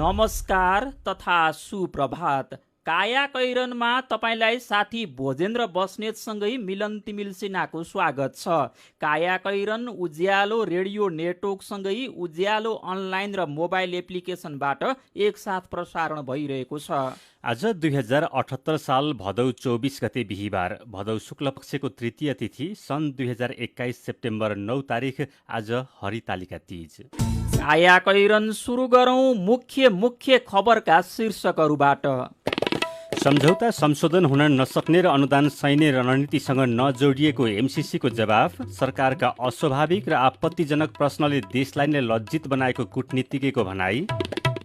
नमस्कार तथा सुप्रभात। काया कैरनमा तपाईलाई साथी भोजेन्द्र बस्नेतसँगै मिलन तिमिल सिन्हाको स्वागत छ। काया कैरन उज्यालो रेडियो नेटवर्कसँगै उज्यालो अनलाइन र मोबाइल एप्लिकेसनबाट एकसाथ प्रसारण भइरहेको छ। आज 2078 साल भदौ 24 गते बिहिबार, भदौ शुक्ल पक्षको तृतीय तिथि, सन् 2021 सेप्टेम्बर 9 तारिक। आज हरितालिका तीज। काया कैरन सुरु गरौं मुख्य खबरका शीर्षकहरूबाट। सम्झौता संशोधन हुन नसक्ने र अनुदान सैन्य रणनीतिसँग नजोडिएको एमसीसीको जवाफ। सरकारका अस्वाभाविक र आपत्तिजनक प्रश्नले देशलाई नै लज्जित बनाएको कूटनीतिज्ञको भनाई।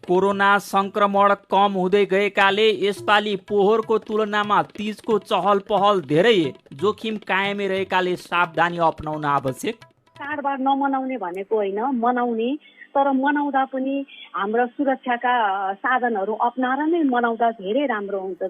कोरोना संक्रमण कम हुँदै गएकाले यसपालि पोहोरको तुलनामा तीजको चहल पहल धेरै, जोखिम कायमै रहेकाले सावधानी अपनाउन आवश्यक। चाडबाड नमनाउने भनेको होइन, मनाउने, तर मनाउँदा पनि हाम्रा सुरक्षाका साधनहरू अपनाएर नै मनाउँदा धेरै राम्रो हुन्छ।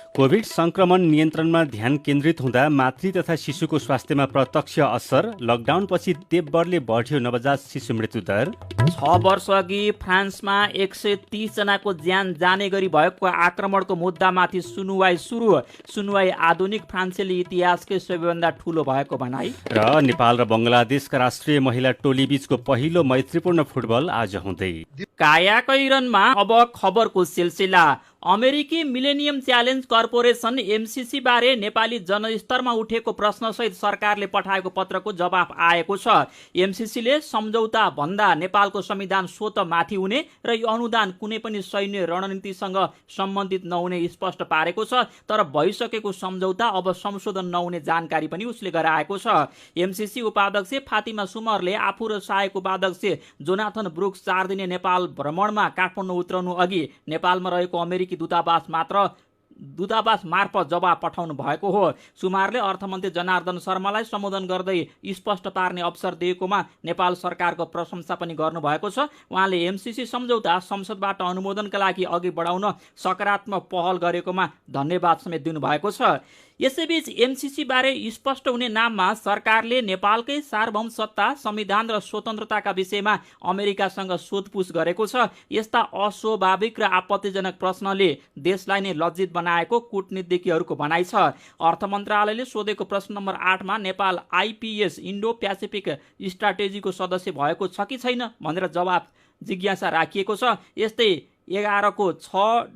कोभिड संक्रमण नियन्त्रणमा ध्यान केन्द्रित हुँदा मातृ तथा शिशुको स्वास्थ्यमा प्रत्यक्ष असर। लकडाउनपछि तेब्बरले बढ्यो नवजात शिशु मृत्यु दर। 6 वर्ष अघि फ्रान्समा 130 जनाको ज्यान जाने गरी भएको आक्रमणको मुद्दामाथि सुनुवाई सुरु। सुनुवाई आधुनिक फ्रान्सेली इतिहासकै सबैभन्दा ठूलो भएको भनाई। र नेपाल र बंगलादेशका राष्ट्रिय महिला टोली बीचको पहिलो मैत्रीपूर्ण फुटबल आज हुँदै। काया कैरनमा अब खबरको सिलसिला। अमेरिकी मिलेनियम च्यालेन्ज कर्पोरेसन एमसीसी बारे नेपाली जनस्तरमा उठेको प्रश्नसहित सरकारले पठाएको पत्रको जवाफ आएको छ। एमसीसीले सम्झौता भन्दा नेपालको संविधान स्वत माथि हुने र यो अनुदान कुनै पनि सैन्य रणनीतिसँग सम्बन्धित नहुने स्पष्ट पारेको छ। तर भइसकेको सम्झौता अब संशोधन नहुने जानकारी पनि उसले गराएको छ। एमसीसी उपाध्यक्ष फातिमा सुमरले आफू र सहायक उपाध्यक्ष जोनाथन ब्रुक्स 4 दिने नेपाल भ्रमणमा काठमाडौँ उत्रनु अघि नेपालमा रहेको अमेरिकी दूतावास मार्फत जवाब पठाउनु भएको हो। सुमारले अर्थमन्त्री जनार्दन शर्मालाई सम्बोधन गर्दै स्पष्ट पार्ने अवसर दिएकोमा नेपाल सरकारको प्रशंसा पनि गर्नुभएको छ। उहाँले एमसीसी सम्झौता संसदबाट अनुमोदनका लागि अघि बढाउन सकारात्मक पहल गरेकोमा धन्यवाद समेत दिनुभएको छ। यसैबीच एमसीसी बारे स्पष्ट हुने नाममा सरकारले नेपालकै सार्वभौम सत्ता, संविधान र स्वतन्त्रताका विषयमा अमेरिकासँग सोधपुछ गरेको छ। यस्ता अस्वाभाविक र आपत्तिजनक प्रश्नले देशलाई नै लज्जित बनाएको कूटनीतिज्ञहरूको भनाइ छ। अर्थ मन्त्रालयले सोधेको प्रश्न नम्बर 8 मा नेपाल आइपीएस इन्डो प्यासिफिक स्ट्राटेजीको सदस्य भएको छ कि छैन भनेर जवाब जिज्ञासा राखिएको छ। यस्तै 11 को 6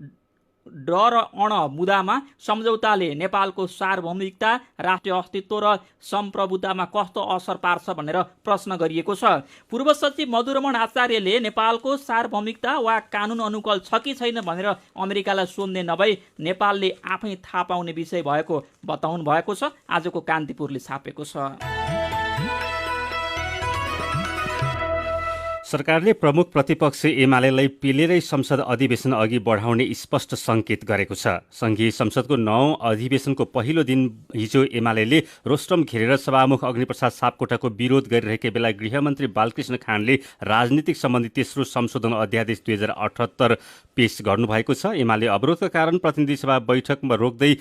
ड र अण मुद्दामा सम्झौताले नेपालको सार्वभौमिकता, राष्ट्रिय अस्तित्व र सम्प्रभुतामा कस्तो असर पार्छ भनेर प्रश्न गरिएको छ। पूर्व सचिव मधुरमण आचार्यले नेपालको सार्वभौमिकता वा कानुन अनुकूल छ कि छैन भनेर अमेरिकालाई सोध्ने नभई नेपालले आफै थाहा पाउने विषय भएको बताउनु भएको छ। आजको कान्तिपुरले छापेको छ। सरकारले प्रमुख प्रतिपक्ष एमालेलाई पेलेरै संसद अधिवेशन अघि बढाउने स्पष्ट संकेत गरेको छ। संघीय संसदको 9औं अधिवेशनको पहिलो दिन हिजो एमालेले रोस्टम घेरेर सभामुख अग्निप्रसाद सापकोटाको विरोध गरिरहेकै बेला गृहमन्त्री बालकृष्ण खानले राजनीतिक सम्बन्धी तेस्रो संशोधन अध्यादेश 2078 पेश गर्नुभएको छ। एमाले अवरोधका कारण प्रतिनिधि सभा बैठकमा रोक्दै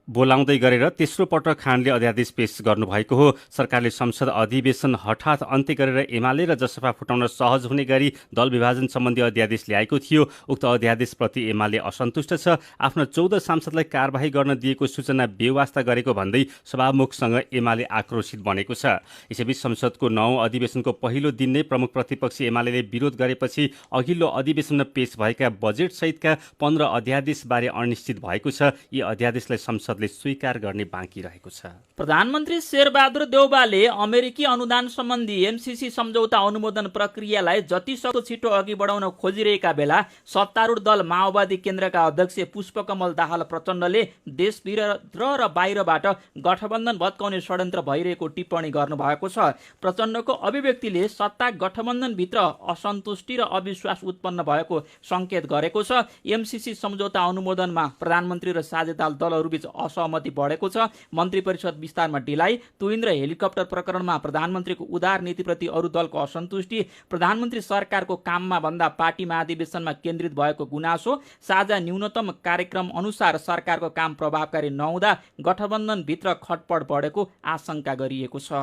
बोलाउँदै गरेर तेस्रो पटक खानले अध्यादेश पेश गर्नुभएको हो। सरकारले संसद अधिवेशन हठात अन्त्य गरेर एमाले र जसपा फुटाउन सहज हुने गरी दल विभाजन सम्बन्धी अध्यादेश ल्याएको थियो। उक्त अध्यादेशप्रति एमाले असन्तुष्ट छ। आफ्ना 14 सांसदलाई कारबाही गर्न दिएको सूचना बेवास्ता गरेको भन्दै सभामुखसँग एमाले आक्रोशित बनेको छ। यसैबीच संसदको 9औं अधिवेशनको पहिलो दिन नै प्रमुख प्रतिपक्ष एमालेले विरोध गरेपछि अघिल्लो अधिवेशनमा पेश भएका बजेट सहितका 15 अध्यादेशबारे अनिश्चित भएको छ। यी अध्यादेशलाई संसद स्वीकार गर्ने बाँकी रहेको छ। प्रधानमन्त्री शेरबहादुर देउवाले अमेरिकी अनुदान सम्बन्धी एमसीसी सम्झौता अनुमोदन प्रक्रियालाई जतिसक्दो छिटो अघि बढाउन खोजिरहेका बेला सत्तारूढ दल माओवादी केन्द्रका अध्यक्ष पुष्पकमल दाहाल प्रचण्डले देशभित्र र बाहिरबाट गठबन्धन भत्काउने षड्यन्त्र भइरहेको टिप्पणी गर्नुभएको छ। प्रचण्डको अभिव्यक्तिले सत्ता गठबन्धनभित्र असन्तुष्टि र अविश्वास उत्पन्न भएको संकेत गरेको छ। एमसीसी सम्झौता अनुमोदनमा प्रधानमन्त्री र साझेदार दलहरूबीच असहमति बढेको छ। मन्त्री परिषद विस्तारमा ढिलाइ, तुहिन र हेलिकप्टर प्रकरणमा प्रधानमन्त्रीको उदार नीतिप्रति अरू दलको असन्तुष्टि, प्रधानमन्त्री सरकारको काममा भन्दा पार्टी महाधिवेशनमा केन्द्रित भएको गुनासो, साझा न्यूनतम कार्यक्रम अनुसार सरकारको काम प्रभावकारी नहुँदा गठबन्धनभित्र खटपट बढेको आशंका गरिएको छ।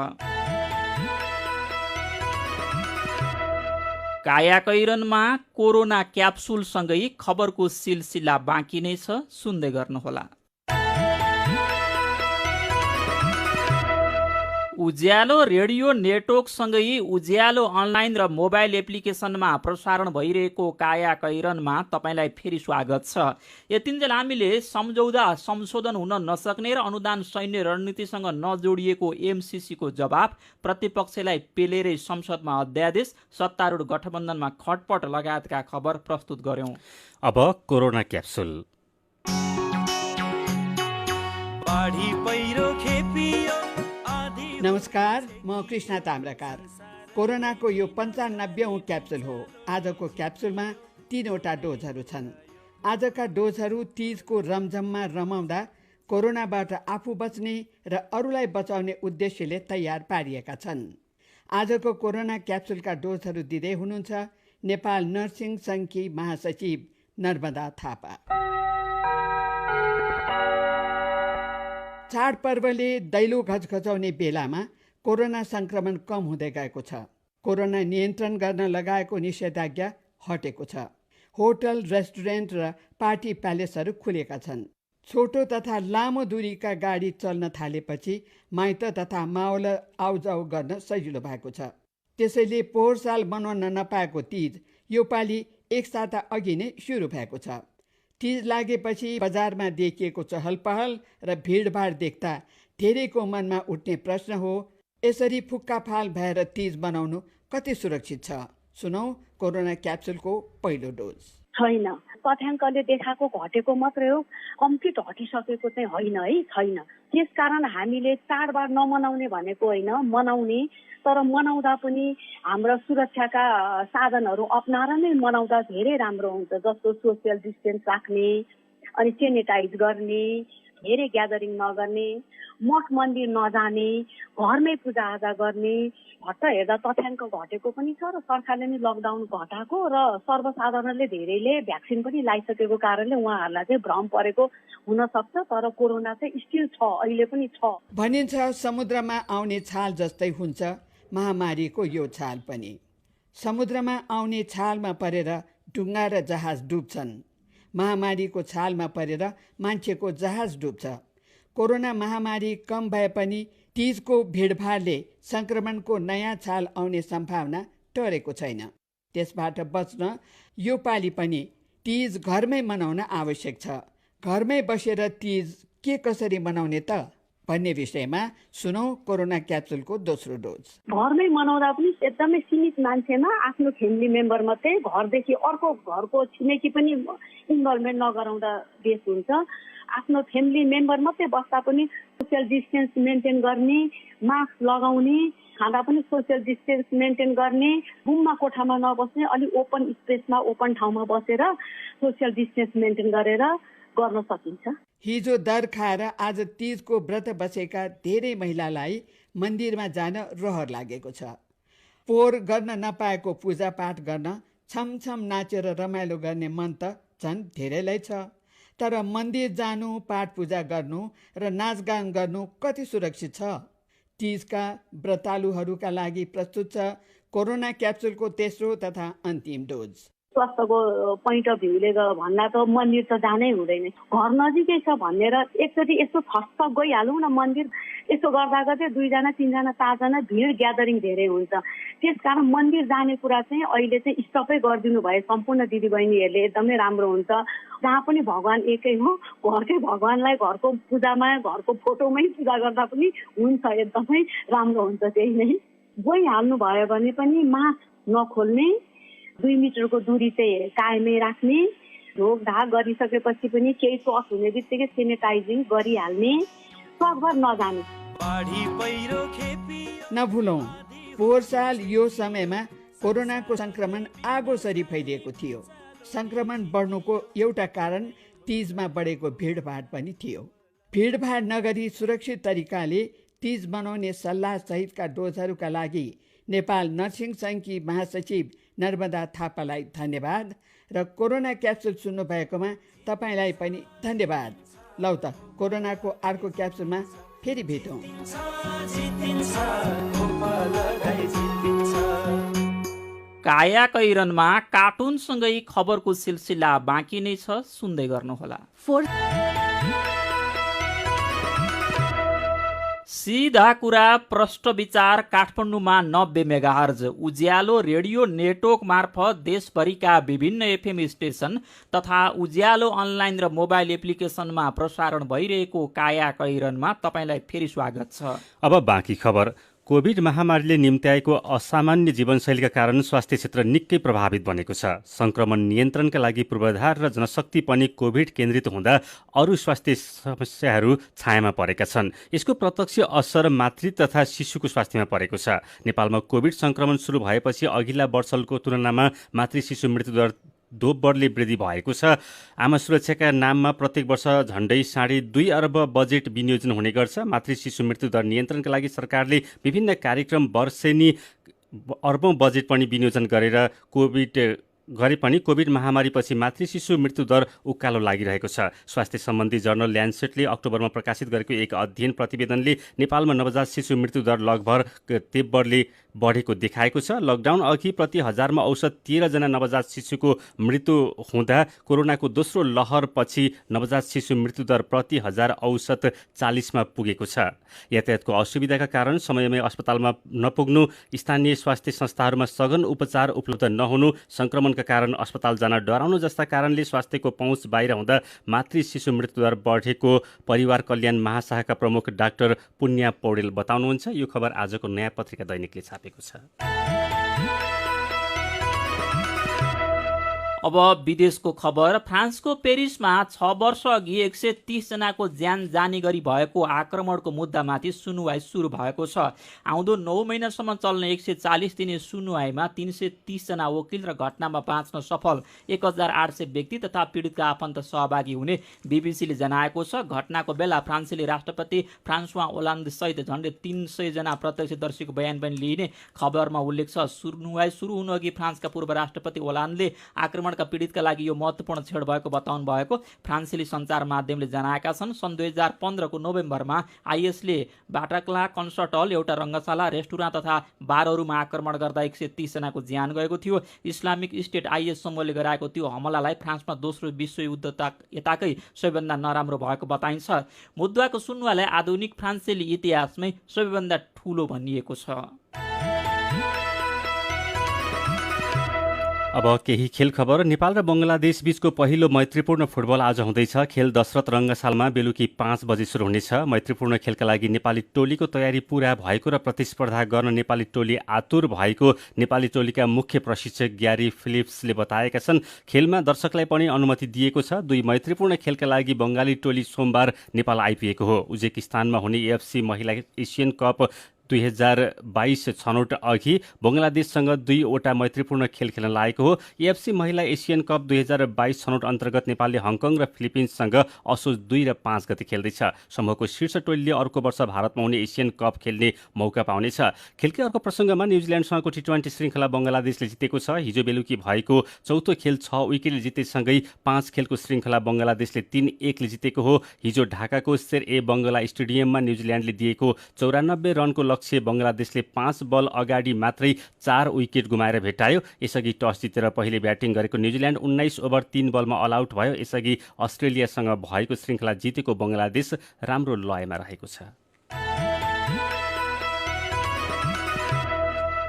कायाकैरनमा कोरोना क्याप्सुलसँगै खबरको सिलसिला बाँकी नै छ, सुन्दै गर्नुहोला। उज्यालो रेडियो नेटवर्कसँगै उज्यालो अनलाइन र मोबाइल एप्लिकेसनमा प्रसारण भइरहेको कायाकैरनमा तपाईँलाई फेरि स्वागत छ। यतिन्जेल हामीले सम्झौता संशोधन हुन नसक्ने र अनुदान सैन्य रणनीतिसँग नजोडिएको एमसिसीको जवाफ, प्रतिपक्षलाई पेलेरै संसदमा अध्यादेश, सत्तारूढ गठबन्धनमा खटपट लगायतका खबर प्रस्तुत गर्यौं। अब कोरोना क्याप्सुल। नमस्कार, म कृष्ण ताम्राकार। कोरोनाको यो 95औं क्याप्सुल हो। आजको क्याप्सुलमा 3वटा डोजहरू छन्। आजका डोजहरू तीजको रमझममा रमाउँदा कोरोनाबाट आफू बच्ने र अरूलाई बचाउने उद्देश्यले तयार पारिएका छन्। आजको कोरोना क्याप्सुलका डोजहरू दिँदै हुनुहुन्छ नेपाल नर्सिङ सङ्घकी महासचिव नर्मदा थापा। चाडपर्वले दैलो घचघचाउने बेलामा कोरोना संक्रमण कम हुँदै गएको छ। कोरोना नियन्त्रण गर्न लगाएको निषेधाज्ञा हटेको छ। होटल, रेस्टुरेन्ट र पार्टी प्यालेसहरू खुलेका छन्। छोटो तथा लामो दूरीका गाडी चल्न थालेपछि माइत तथा मावल आउजाउ गर्न सजिलो भएको छ। त्यसैले पोहोर साल मनाउन नपाएको तीज यो पालि एक साता अघि नै सुरु भएको छ। तीज लागेपछि बजारमा देखिएको चहल पहल र भिडभाड देख्दा धेरैको मनमा उठ्ने प्रश्न हो, यसरी फुक्काफाल भएर तीज मनाउनु कति सुरक्षित छ? सुनौ कोरोना क्याप्सुलको पहिलो डोज। छैन, तथ्याङ्कले देखाएको घटेको मात्रै हो, कम्प्लिट हटिसकेको चाहिँ होइन है, छैन। त्यसकारण हामीले चाडबाड नमनाउने भनेको होइन, मनाउने, तर मनाउँदा पनि हाम्रा सुरक्षाका साधनहरू अपनाएर नै मनाउँदा धेरै राम्रो हुन्छ। जस्तो सोसियल डिस्टेन्स राख्ने, अनि सेनिटाइज गर्ने, धेरै ग्यादरिङ नगर्ने, मठ मन्दिर नजाने, घरमै पूजाआजा गर्ने। हट्ट हेर्दा तथ्याङ्क घटेको पनि छ र सरकारले नै लकडाउन घटाएको र सर्वसाधारणले धेरैले भ्याक्सिन पनि लगाइसकेको कारणले उहाँहरूलाई चाहिँ भ्रम परेको हुनसक्छ, तर कोरोना चाहिँ स्टिल छ, अहिले पनि छ। भनिन्छ समुद्रमा आउने छाल जस्तै हुन्छ महामारीको यो छाल पनि। समुद्रमा आउने छालमा परेर डुङ्गा र जहाज डुब्छन्। महामारीको छालमा परेर मान्छेको जहाज डुब्छ। कोरोना महामारी कम भए पनि तीजको भिडभाडले संक्रमणको नयाँ छाल आउने सम्भावना टरेको छैन। त्यसबाट बच्न यो पालि पनि तीज घरमै मनाउन आवश्यक छ। घरमै बसेर तीज के कसरी मनाउने त भन्ने विषयमा सुनौ कोरोना क्याप्सुलको दोस्रो डोज। घरमै मनाउँदा पनि एकदमै सीमित मान्छेमा, आफ्नो फ्यामिली मेम्बर मात्रै, घरदेखि अर्को घरको छिमेकी पनि इन्भल्भमेन्ट नगराउँदा बेस हुन्छ। आफ्नो फ्यामिली मेम्बर मात्रै बस्दा पनि सोसियल डिस्टेन्स मेन्टेन गर्ने, मास्क लगाउने, खाँदा पनि सोसियल डिस्टेन्स मेन्टेन गर्ने, रुममा कोठामा नबस्ने, अलिक ओपन स्पेसमा ओपन ठाउँमा बसेर सोसियल डिस्टेन्स मेन्टेन गरेर गर्न सकिन्छ। हिजो दर खाएर आज तीजको व्रत बसेका धेरै महिलालाई मन्दिरमा जान रहर लागेको छ। पोहोर गर्न नपाएको पूजापाठ गर्न, छमछम नाचेर रमाइलो गर्ने मन त झन् धेरैलाई छ। तर मन्दिर जानु, पाठ पूजा गर्नु र नाचगान गर्नु कति सुरक्षित छ? तीजका व्रतालुहरूका लागि प्रस्तुत छ कोरोना क्याप्सुलको तेस्रो तथा अन्तिम डोज। स्वास्थ्यको पोइन्ट अफ भ्यूले भन्दा त मन्दिर त जानै हुँदैन। घर नजिकै छ भनेर एकचोटि यसो फस्ट गइहालौँ न मन्दिर। यसो गर्दा गर्दै 2 जना 3 जना 4 जना भिड ग्यादरिङ धेरै हुन्छ। त्यसकारण मन्दिर जाने कुरा चाहिँ अहिले चाहिँ स्टपै गरिदिनु भए सम्पूर्ण दिदीबहिनीहरूले एकदमै राम्रो हुन्छ। जहाँ पनि भगवान एकै हो, घरकै भगवानलाई घरको पूजामा, घरको फोटोमै पूजा गर्दा पनि हुन्छ, एकदमै राम्रो हुन्छ। त्यही नै गइहाल्नु भयो भने पनि मास्क नखोल्ने, 2 मिटरको दूरी चाहिँ कायमै राख्ने, ढोकढाक गरिसकेपछि पनि केही टच हुने बित्तिकै सेनिटाइजिङ गरिहाल्ने, सकभर नजाने। नभुलौँ, पोहोर साल यो समयमा कोरोनाको संक्रमण आगोसरी फैलिएको थियो। संक्रमण बढ्नुको एउटा कारण तीजमा बढेको भिडभाड पनि थियो। भिडभाड नगरी सुरक्षित तरिकाले तीज मनाउने सल्लाह सहितका डोजहरूका लागि नेपाल नर्सिङ सङ्घकी महासचिव नर्मदा थापालाई धन्यवाद र कोरोना क्याप्सुल सुन्नु भएकोमा तपाईँलाई पनि धन्यवाद। लौ त कोरोनाको अर्को क्याप्सुलमा फेरि भेटौँ। काया कैरनमा कार्टुनसँगै खबरको सिलसिला बाँकी नै छ, सुन्दै गर्नुहोला। सीधा कुरा प्रष्ट विचार काठमाडौँमा 90 मेगाहर्ज उज्यालो रेडियो नेटवर्क मार्फत देशभरिका विभिन्न एफएम स्टेशन तथा उज्यालो अनलाइन र मोबाइल एप्लिकेसनमा प्रसारण भइरहेको काया कैरनमा तपाईँलाई फेरि स्वागत छ। अब बाँकी खबर। कोभिड महामारीले निम्त्याएको असामान्य जीवनशैलीका कारण स्वास्थ्य क्षेत्र निकै प्रभावित बनेको छ। संक्रमण नियन्त्रणका लागि पूर्वाधार र जनशक्ति पनि कोभिड केन्द्रित हुँदा अरू स्वास्थ्य समस्याहरू छायामा परेका छन्। यसको प्रत्यक्ष असर मातृ तथा शिशुको स्वास्थ्यमा परेको छ। नेपालमा कोभिड संक्रमण सुरु भएपछि अघिल्ला वर्षको तुलनामा मातृ शिशु मृत्युदर दोब्बरले वृद्धि भएको छ। आमा सुरक्षाका नाममा प्रत्येक वर्ष झण्डै 2.5 अर्ब बजेट विनियोजन हुने गर्छ। मातृ शिशु मृत्युदर नियन्त्रणका लागि सरकारले विभिन्न कार्यक्रम वर्षेनी अर्बौं बजेट पनि विनियोजन गरे पनि कोभिड महामारीपछि मातृ शिशु मृत्युदर उकालो लागिरहेको छ। स्वास्थ्य सम्बन्धी जर्नल ल्यान्सेटले अक्टोबरमा प्रकाशित गरेको एक अध्ययन प्रतिवेदनले नेपालमा नवजात शिशु मृत्युदर लगभग तेब्बरले बढेको देखाएको छ। लकडाउन अघि प्रति हजारमा औसत 13 जना नवजात शिशुको मृत्यु हुँदा कोरोनाको दोस्रो लहरपछि नवजात शिशु मृत्युदर प्रति हजार औसत 40 मा पुगेको छ। यातायातको असुविधाका कारण समयमै अस्पतालमा नपुग्नु, स्थानीय स्वास्थ्य संस्थाहरूमा सघन उपचार उपलब्ध नहुनु, संक्रमणका कारण अस्पताल जान डराउनु जस्ता कारणले स्वास्थ्यको पहुँच बाहिर हुँदा मातृ शिशु मृत्युदर बढेको परिवार कल्याण महाशाखाका प्रमुख डाक्टर पुण्या पौडेल बताउनुहुन्छ। यो खबर आजको नयाँ पत्रिका दैनिकले छापेको छ। अब विदेशको खबर। फ्रान्सको पेरिसमा 6 वर्ष अघि 130 जनाको ज्यान जाने गरी भएको आक्रमणको मुद्दामाथि सुनुवाई सुरु भएको छ। आउँदो 9 महिनासम्म चल्ने 140 दिने सुनुवाईमा 330 जना वकिल र घटनामा बाँच्न सफल 1800 व्यक्ति तथा पीडितका आफन्त सहभागी हुने बीबीसीले जनाएको छ। घटनाको बेला फ्रान्सेली राष्ट्रपति फ्रान्सवा ओलान्द सहित झन्डै 300 जना प्रत्यक्षदर्शीको बयान पनि लिइने खबरमा उल्लेख छ। सुनुवाई सुरु हुनु अघि फ्रान्सका पूर्व राष्ट्रपति ओलान्दले आक्रमणका पीडितका लागि यो महत्त्वपूर्ण क्षण भएको बताउनु भएको फ्रान्सेली सञ्चार माध्यमले जनाएका छन्। सन् 2015 को नोभेम्बरमा आइएसले बाटाक्ला कन्सर्ट हल, एउटा रङ्गशाला, रेस्टुराँ तथा बारहरूमा आक्रमण गर्दा 130 जनाको ज्यान गएको थियो। इस्लामिक स्टेट आइएस समूहले गराएको त्यो हमलालाई फ्रान्समा दोस्रो विश्वयुद्ध यताकै सबैभन्दा नराम्रो भएको बताइन्छ। मुद्दाको सुनुवाईलाई आधुनिक फ्रान्सेली इतिहासमै सबैभन्दा ठूलो भनिएको छ। अब केही खेल खबर। नेपाल र बङ्गलादेश बीचको पहिलो मैत्रीपूर्ण फुटबल आज हुँदैछ। खेल दशरथ रङ्गशालमा बेलुकी 5 बजे सुरु हुनेछ। मैत्रीपूर्ण खेलका लागि नेपाली टोलीको तयारी पूरा भएको र प्रतिस्पर्धा गर्न नेपाली टोली आतुर भएको नेपाली टोलीका मुख्य प्रशिक्षक ग्यारी फिलिप्सले बताएका छन्। खेलमा दर्शकलाई पनि अनुमति दिएको छ। दुई मैत्रीपूर्ण खेलका लागि बङ्गाली टोली सोमबार नेपाल आइपुगेको हो। उज्बेकिस्तानमा हुने एएफसी महिला एसियन कप 2022 छनौट अघि बङ्गलादेशसँग 2 वटा मैत्रीपूर्ण खेल खेल्न लागेको हो। एएफसी महिला एसियन कप 2022 छनौट अन्तर्गत नेपालले हङकङ र फिलिपिन्ससँग असोज 2 र 5 गते खेल्दैछ। समूहको शीर्ष टोलीले अर्को वर्ष भारतमा हुने एसियन कप खेल्ने मौका पाउनेछ। खेलकै अर्को प्रसङ्गमा न्युजिल्यान्डसँगको टी20 श्रृङ्खला बङ्गलादेशले जितेको छ। हिजो बेलुकी भएको चौथो खेल 6 विकेटले जितेसँगै 5 खेलको श्रृङ्खला बङ्गलादेशले 3-1 ले जितेको हो। हिजो ढाकाको शेर ए बङ्गला स्टेडियममा न्युजिल्यान्डले दिएको 94 रनको लक्ष्य बङ्गलादेशले 5 बल अगाडि मात्रै 4 विकेट गुमाएर भेटायो। यसअघि टस जितेर पहिले ब्याटिङ गरेको न्युजिल्यान्ड 19 ओभर 3 बलमा अल आउट भयो। यसअघि अस्ट्रेलियासँग भएको श्रृङ्खला जितेको बङ्गलादेश राम्रो लयमा रहेको छ।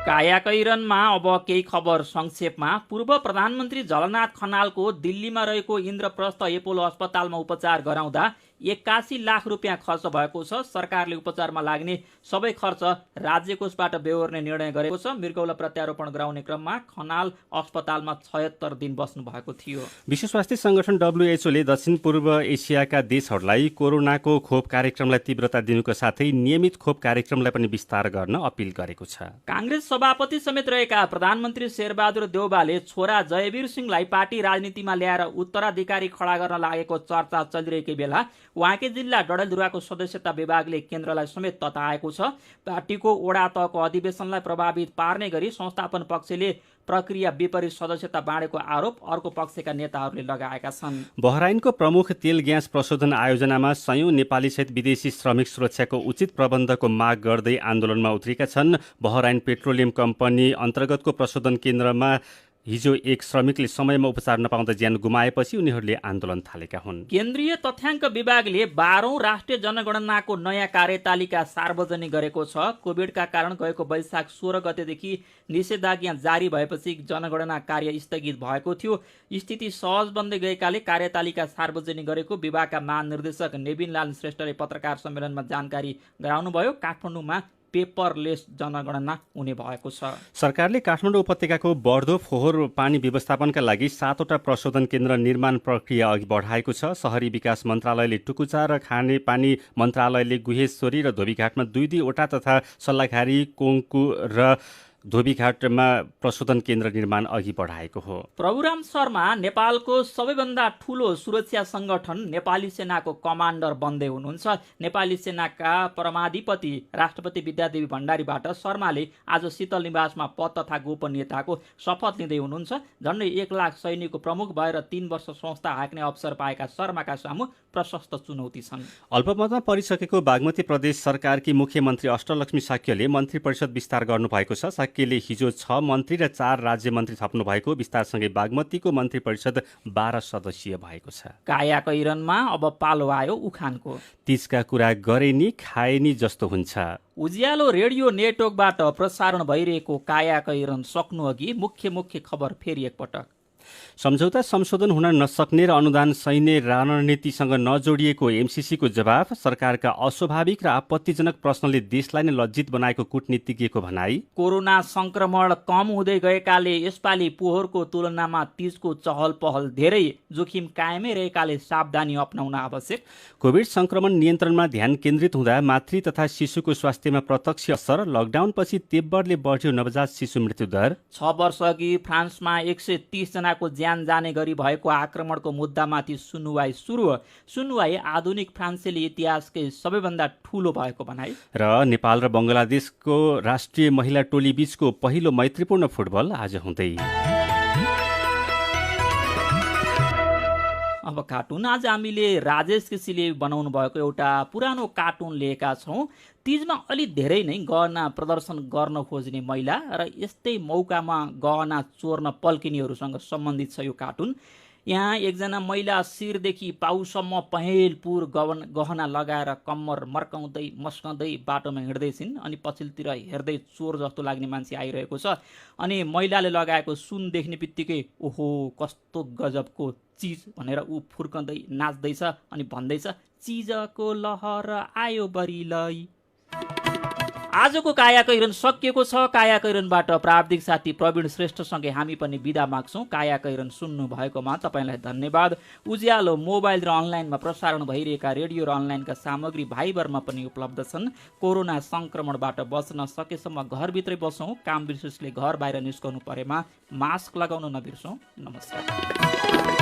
कायाकैरनमा अब केही खबर संक्षेपमा। पूर्व प्रधानमन्त्री झलनाथ खनालको दिल्लीमा रहेको इन्द्रप्रस्थ एपोलो अस्पतालमा उपचार गराउँदा 81 लाख रुपियाँ खर्च भएको छ। सरकारले उपचारमा लाग्ने सबै खर्च राज्य कोषबाट बेहोर्ने निर्णय गरेको छ। मृगौला प्रत्यारोपण गराउने क्रममा खनाल अस्पतालमा 76 दिन बस्नु भएको थियो। विश्व स्वास्थ्य संगठन WHO ले दक्षिण पूर्व एसियाका देशहरूलाई कोरोनाको खोप कार्यक्रमलाई तीव्रता दिनुको साथै नियमित खोप कार्यक्रमलाई पनि विस्तार गर्न अपिल गरेको छ। काङ्ग्रेस सभापति समेत रहेका प्रधानमन्त्री शेरबहादुर देउवाले छोरा जयवीर सिंहलाई पार्टी राजनीतिमा ल्याएर उत्तराधिकारी खडा गर्न लागेको चर्चा चलिरहेकै बेला उहाँकै जिल्ला डडेलधुराको सदस्यता विभागले केन्द्रलाई समेत तताएको छ। पार्टीको वडा तहको अधिवेशनलाई प्रभावित पार्ने गरी संस्थापन पक्षले प्रक्रिया विपरीत सदस्यता बाँडेको आरोप अर्को पक्षका नेताहरूले लगाएका छन्। बहराइनको प्रमुख तेल ग्यास प्रशोधन आयोजनामा सयौं नेपाली सहित विदेशी श्रमिक सुरक्षाको उचित प्रबन्धको माग गर्दै आन्दोलनमा उत्रेका छन्। बहराइन पेट्रोलियम कम्पनी अन्तर्गतको प्रशोधन केन्द्रमा हिजो एक श्रमिकले समयमा उपचार नपाउँदा ज्यान गुमाएपछि उनीहरूले आन्दोलन थालेका हुन्। केन्द्रीय तथ्याङ्क विभागले 12औं राष्ट्रिय जनगणनाको नयाँ कार्यतालिका सार्वजनिक गरेको छ। कोभिडका कारण गएको वैशाख 16 गतेदेखि निषेधाज्ञा जारी भएपछि जनगणना कार्य स्थगित भएको थियो। स्थिति सहज बन्दै गएकाले कार्यतालिका सार्वजनिक गरेको विभागका महानिर्देशक नेविनलाल श्रेष्ठले पत्रकार सम्मेलनमा जानकारी गराउनुभयो। काठमाडौँमा पेपरलेस जनगणना हुने भएको छ। सरकारले काठमाडौँ उपत्यकाको बढ्दो फोहोर पानी व्यवस्थापनका लागि 7वटा प्रशोधन केन्द्र निर्माण प्रक्रिया अघि बढाएको छ। शहरी विकास मन्त्रालयले टुकुचा र खानेपानी मन्त्रालयले गुहेश्वरी र धोबीघाटमा 2-2वटा तथा सल्लाघारी कोङ्कु र धोबीघाटमा प्रशोधन केन्द्र निर्माण अघि बढाएको हो। प्रभुराम शर्मा नेपालको सबैभन्दा ठूलो सुरक्षा संगठन नेपाली सेनाको कमान्डर बन्दै हुनुहुन्छ। नेपाली सेनाका परमाधिपति राष्ट्रपति विद्यादेवी भण्डारीबाट शर्माले आज शीतल निवासमा पद तथा गोपनीयताको शपथ लिँदै हुनुहुन्छ। झन्डै 1 लाख सैनिकको प्रमुख भएर 3 वर्ष संस्था हाँक्ने अवसर पाएका शर्माका सामु प्रशस्त चुनौती छन्। अल्पमतमा परिसकेको बागमती प्रदेश सरकारकी मुख्यमन्त्री अष्टलक्ष्मी साक्यले मन्त्री परिषद विस्तार गर्नुभएको छ। साक्यले हिजो 6 मन्त्री र 4 राज्य मन्त्री थप्नु भएको विस्तारसँगै बागमतीको मन्त्री परिषद 12 सदस्यीय भएको छ। काया कैरनमा अब पालो आयो उखानको। तीजका कुरा गरे नि खाए नि जस्तो हुन्छ। उज्यालो रेडियो नेटवर्कबाट प्रसारण भइरहेको काया कैरन सक्नु अघि मुख्य खबर फेरि एकपटक। सम्झौता संशोधन हुन नसक्ने र अनुदान सैन्य रणनीतिसँग नजोडिएको एमसीसीको जवाफ। सरकारका अस्वाभाविक र आपत्तिजनक प्रश्नले देशलाई नै लज्जित बनाएको कूटनीतिज्ञको भनाई। कोरोना संक्रमण कम हुँदै गएकाले यसपालि पोहोरको तुलनामा तीजको चहल पहल धेरै जोखिम कायमै रहेकाले सावधानी अपनाउन आवश्यक। कोभिड संक्रमण नियन्त्रणमा ध्यान केन्द्रित हुँदा मातृ तथा शिशुको स्वास्थ्यमा प्रत्यक्ष असर। लकडाउनपछि तीव्रले बढ्यो नवजात शिशु मृत्युदर। 6 वर्ष अघि फ्रान्समा 130 जनाको ज्यान जाने गरी भएको आक्रमणको मुद्दामाथि सुनुवाई सुरु। सुनुवाई आधुनिक फ्रान्सेली इतिहासकै सबैभन्दा ठूलो भएको भनाई। र नेपाल र बंगलादेशको राष्ट्रिय महिला टोली बीचको पहिलो मैत्रीपूर्ण फुटबल आज हुँदै। अब कार्टुन। आज हामीले राजेश केसीले बनाउनु भएको एउटा पुरानो कार्टुन लिएका छौँ। तीजमा अलि धेरै नै गहना प्रदर्शन गर्न खोज्ने महिला र यस्तै मौकामा गहना चोर्न पल्किनेहरूसँग सम्बन्धित छ यो कार्टुन। यहाँ एकजना महिला शिरदेखि पाउसम्म पहेलपुर गहना लगाएर कम्मर मर्काउँदै मस्काउँदै बाटोमा हिँड्दैछिन्। अनि पछिल्लोतिर हेर्दै चोर जस्तो लाग्ने मान्छे आइरहेको छ। अनि महिलाले लगाएको सुन देख्ने बित्तिकै ओहो कस्तो गजबको चिज भनेर ऊ फुर्कँदै नाच्दैछ अनि भन्दैछ चिजको लहर आयो बरिलै। आजको काया कैरन सकिएको छ। काया कैरनबाट प्राविधिक साथी प्रवीण श्रेष्ठसँगै हामी पनि बिदा माग्छौँ। काया कैरन सुन्नु भएकोमा तपाईँलाई धन्यवाद। उज्यालो मोबाइल र अनलाइनमा प्रसारण भइरहेका रेडियो र अनलाइनका सामग्री भाइबरमा पनि उपलब्ध छन्। कोरोना संक्रमणबाट बच्न सकेसम्म घरभित्रै बसौँ। काम विशेषले घर बाहिर निस्कनु परेमा मास्क लगाउन नबिर्सौँ। नमस्कार।